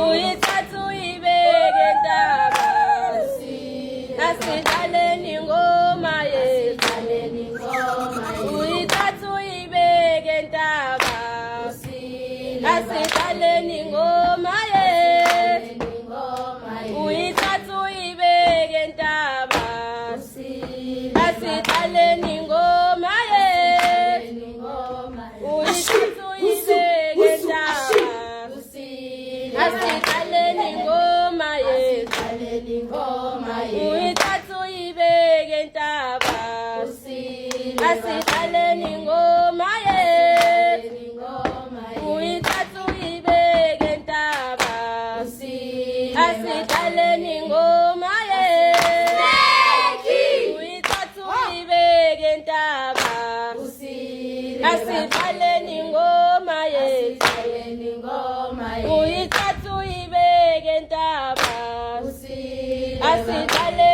uyithatha uyibeke ntaba, asidlaleni ingoma yethu. Uyithatha uyibeke ntaba, asidlaleni ingoma yethu. Uyithatha uyibeke ntaba, asidlaleni ingoma yethu. Uyithatha uyibeke ntaba, asidlaleni ingoma yethu. Uyithatha uyibeke ntaba, asidlaleni ingoma yethu. Uyithatha uyibeke ntaba, asidlaleni ingoma yethu. Uyithatha uyibeke ntaba, asidlaleni ingoma yethu. Uyithatha uyibeke ntaba, asidlaleni